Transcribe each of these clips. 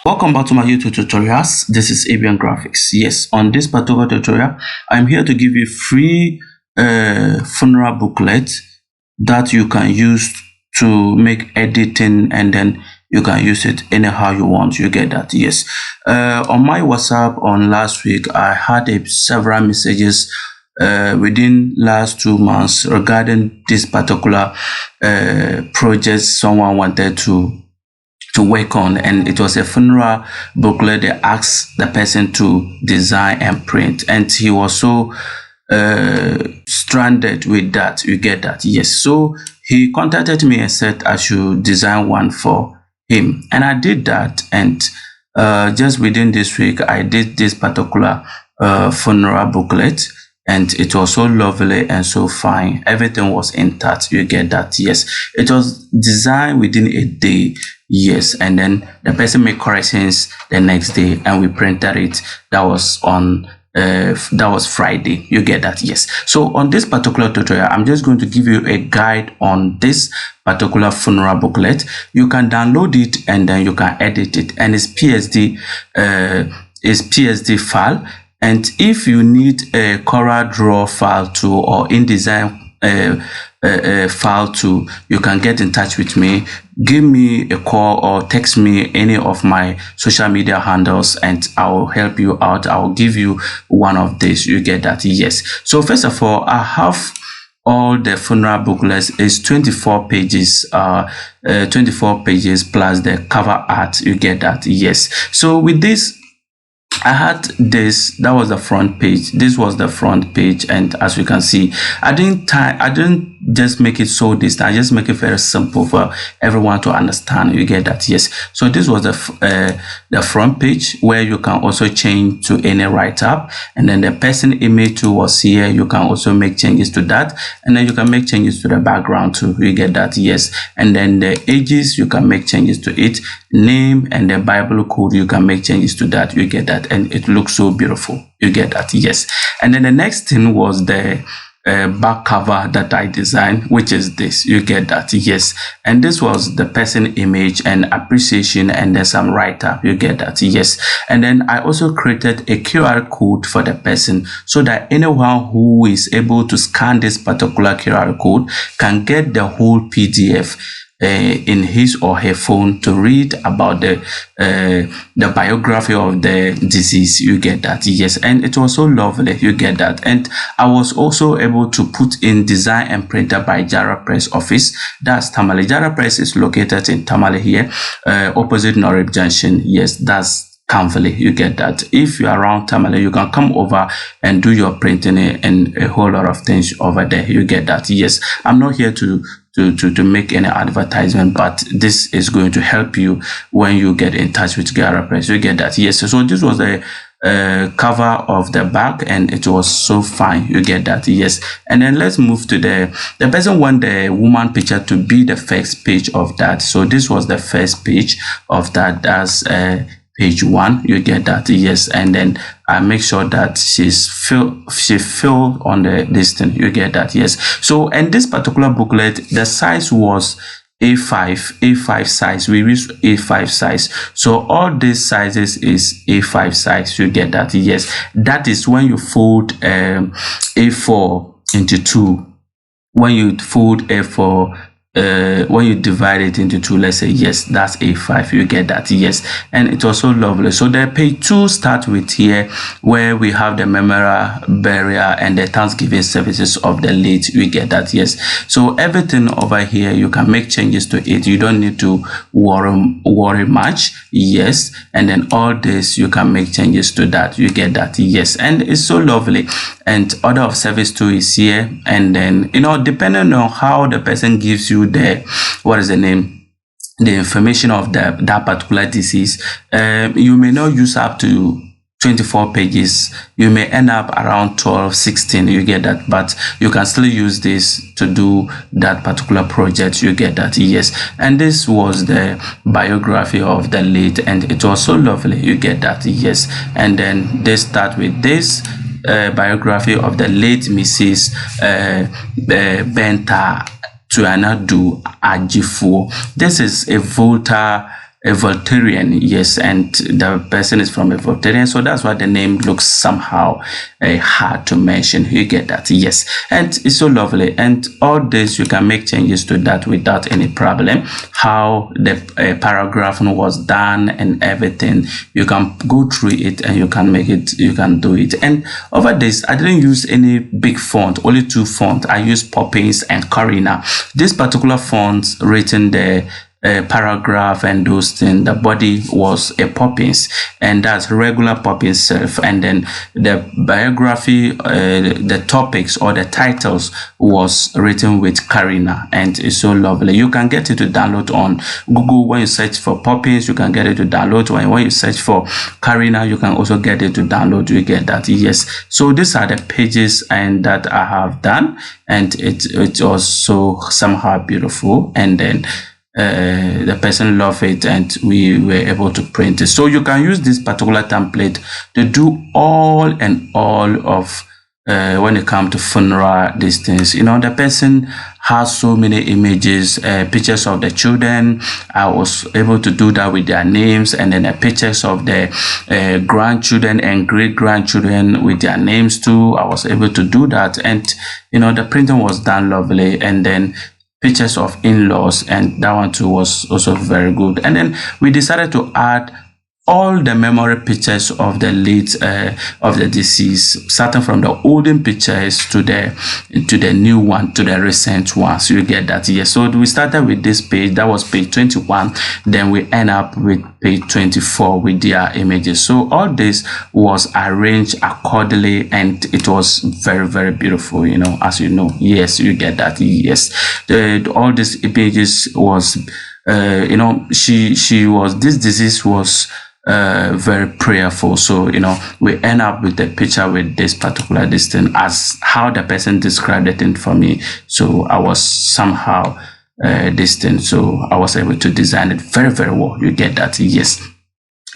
Welcome back to my YouTube tutorials. This is Avian Graphics. Yes, on this particular tutorial, I'm here to give you free funeral booklet that you can use to make editing, and then you can use it anyhow you want. You get that? Yes. On my WhatsApp on last week, I had several messages within last 2 months regarding this particular project someone wanted to work on, and it was a funeral booklet they asked the person to design and print, and he was so stranded with that. You get that? Yes. So he contacted me and said I should design one for him, and I did that, and just within this week I did this particular funeral booklet, and it was so lovely and so fine. Everything was intact. You get that? Yes. It was designed within a day. Yes. And then the person made corrections the next day, and we printed it. That was on that was Friday. You get that? Yes. So on this particular tutorial, I'm just going to give you a guide on this particular funeral booklet. You can download it and then you can edit it, and it's PSD file. And if you need a Corel Draw file too, or InDesign file too, you can get in touch with me. Give me a call or text me any of my social media handles, and I'll help you out. I'll give you one of these. You get that? Yes. So first of all, I have all the funeral booklets. Is 24 pages, 24 pages plus the cover art. You get that? Yes. So with this, I had this. That was the front page. This was the front page, and as you can see, I didn't just make it so distant. I just make it very simple for everyone to understand. You get that? Yes. So this was the front page, where you can also change to any write-up, and then the person image too was here. You can also make changes to that, and then you can make changes to the background too. You get that? Yes. And then the ages, you can make changes to it. Name and the Bible code, you can make changes to that. You get that? And it looks so beautiful. You get that? Yes. And then the next thing was the back cover that I designed, which is this. You get that? Yes. And this was the person image and appreciation, and then some write-up. You get that? Yes. And then I also created a QR code for the person, so that anyone who is able to scan this particular QR code can get the whole PDF in his or her phone to read about the biography of the disease. You get that? Yes. And it was so lovely. You get that? And I was also able to put in design and printer by Jara Press office. That's Tamale. Jara Press is located in Tamale here, opposite Norib Junction. Yes, that's Kamveli. You get that? If you're around Tamale, you can come over and do your printing and a whole lot of things over there. You get that? Yes. I'm not here to make any advertisement, but this is going to help you when you get in touch with Jara Press. You get that? Yes. So this was the cover of the back, and it was so fine. You get that? Yes. And then let's move to the person want the woman picture to be the first page of that. So this was the first page of that. That's page 1. You get that? Yes. And then I make sure that she filled on this thing. You get that? Yes. So, and this particular booklet, the size was A5 size. We use A5 size. So all these sizes is A5 size. You get that? Yes. That is when you fold A4 into 2. When you fold A4, when you divide it into 2, let's say, yes, that's A5. You get that? Yes. And it's also lovely. So the page 2 starts with here, where we have the memorial, burial, and the Thanksgiving services of the late. You get that? Yes. So everything over here, you can make changes to it. You don't need to worry much. Yes. And then all this, you can make changes to that. You get that? Yes. And it's so lovely. And order of service too is here. And then, you know, depending on how the person gives you the information of that particular disease, you may not use up to 24 pages. You may end up around 12, 16. You get that? But you can still use this to do that particular project. You get that? Yes. And this was the biography of the late, and it was so lovely. You get that? Yes. And then they start with this biography of the late Mrs. Benta Tuanadu Ajifuo. This is a Volta a Voltarian, yes, and the person is from a Voltarian, so that's why the name looks somehow hard to mention. You get that? Yes, and it's so lovely, and all this you can make changes to that without any problem. How the paragraph was done and everything, you can go through it and you can make it, you can do it. And over this, I didn't use any big font, only 2 fonts. I used Poppins and Carina. This particular font written there, paragraph and those things, the body was a Poppins, and that's regular Poppins self, and then the biography, the topics or the titles was written with Carina, and it's so lovely. You can get it to download on Google. When you search for Poppins, you can get it to download. When you search for Carina, you can also get it to download. You get that? Yes. So these are the pages and that I have done, and it was so somehow beautiful, and then the person loved it and we were able to print it. So you can use this particular template to do all and all of when it comes to funeral, these things. You know, the person has so many images, pictures of the children. I was able to do that with their names, and then the pictures of the grandchildren and great grandchildren with their names too. I was able to do that, and you know, the printing was done lovely, and then pictures of in-laws, and that one too was also very good. And then we decided to add all the memory pictures of the late of the deceased, starting from the olden pictures to the new one, to the recent ones. You get that? Yes. So we started with this page, that was page 21, then we end up with page 24 with their images. So all this was arranged accordingly, and it was very, very beautiful, you know, as you know. Yes, you get that? Yes. All these images was you know, she was, this disease was very prayerful. So you know, we end up with the picture with this particular distance as how the person described it in for me. So I was somehow distant, so I was able to design it very, very well. You get that? Yes.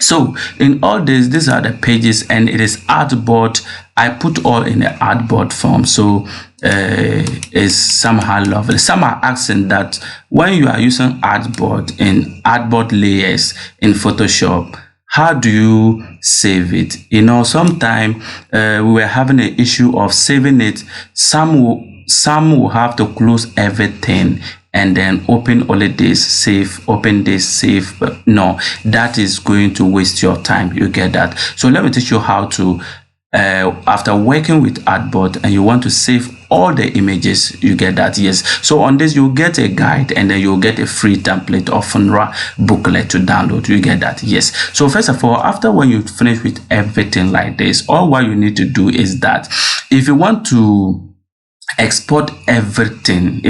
So in all this, these are the pages, and it is artboard. I put all in the artboard form, so it's somehow lovely. Some are asking that when you are using artboard in artboard layers in Photoshop, how do you save it? You know, sometimes we were having an issue of saving it. Some will have to close everything and then open only this, save, open this, save. But no, that is going to waste your time. You get that? So let me teach you how to, after working with artboard and you want to save all the images, you get that? Yes. So on this, you'll get a guide, and then you'll get a free template or funeral booklet to download. You get that? Yes. So first of all, after when you finish with everything like this, all what you need to do is that if you want to export everything,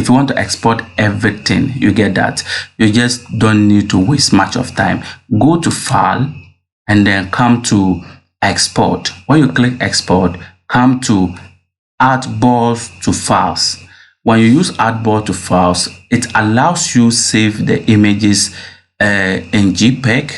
you get that, you just don't need to waste much of time. Go to file and then come to export. When you click export, come to artboard to files. When you use artboard to files, it allows you save the images in JPEG,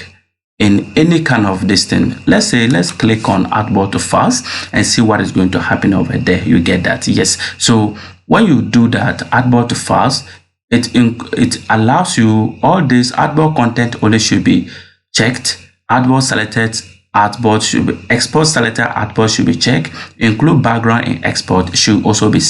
in any kind of this thing. Let's say, let's click on artboard to files and see what is going to happen over there. You get that? Yes. So when you do that, artboard to files, it allows you all this artboard content only should be checked. Artboard selected, artboard should be export selected, artboard should be checked. Include background in export should also be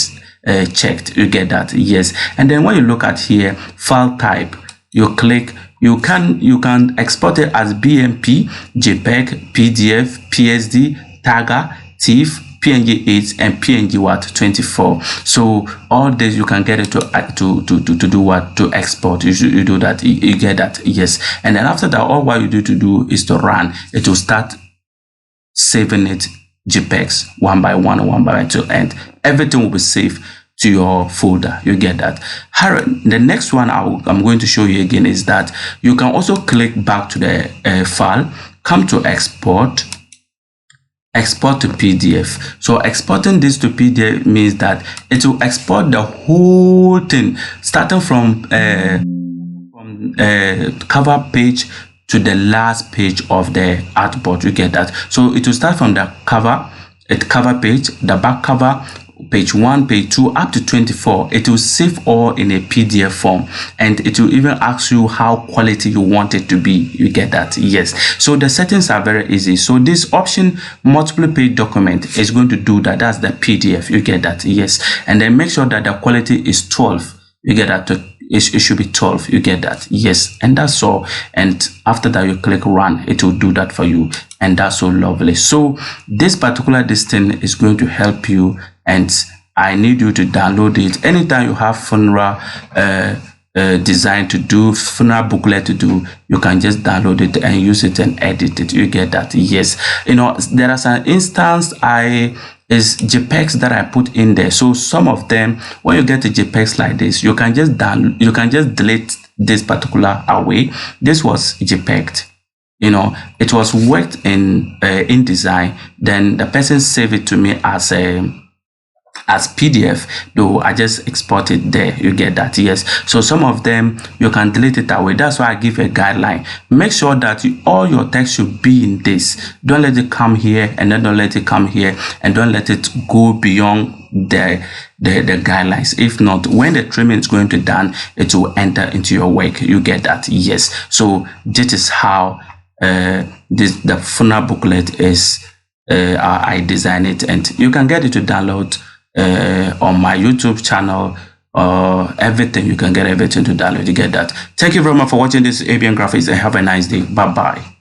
checked. You get that? Yes. And then when you look at here, file type, you click, you can export it as BMP, JPEG, PDF, PSD, Tagger, TIFF, PNG 8, and PNG what 24. So all this you can get it to do what, to export. You do that. You get that? Yes. And then after that, all what you do to do is to run. It will start saving it JPEGs one by one, and everything will be saved to your folder. You get that? The next one I'm going to show you again is that you can also click back to the file, come to export to PDF. So exporting this to PDF means that it will export the whole thing, starting from cover page to the last page of the artboard. You get that? So it will start from the cover page, the back cover, page 1, page 2 up to 24. It will save all in a PDF form, and it will even ask you how quality you want it to be. You get that? Yes. So the settings are very easy. So this option, multiple page document, is going to do that. That's the PDF. You get that? Yes. And then make sure that the quality is 12. You get that? It should be 12. You get that? Yes. And that's all. And after that, you click run. It will do that for you. And that's so lovely. So this particular thing is going to help you, and I need you to download it. Anytime you have funeral design to do, funeral booklet to do, you can just download it and use it and edit it. You get that? Yes. You know, there is an instance is JPEGs that I put in there. So some of them, when you get the JPEGs like this, you can just delete this particular away. This was JPEG. You know, it was worked in InDesign. Then the person saved it to me as PDF, though I just export it there. You get that? Yes. So some of them you can delete it away. That's why I give a guideline. Make sure that all your text should be in this. Don't let it come here, and then don't let it come here, and don't let it go beyond the guidelines. If not, when the trimming is going to done, it will enter into your work. You get that? Yes. So this is how the funnel booklet is. I design it, and you can get it to download on my YouTube channel. Everything, you can get everything to download. You get that? Thank you very much for watching this ABN Graphics, and have a nice day. Bye bye.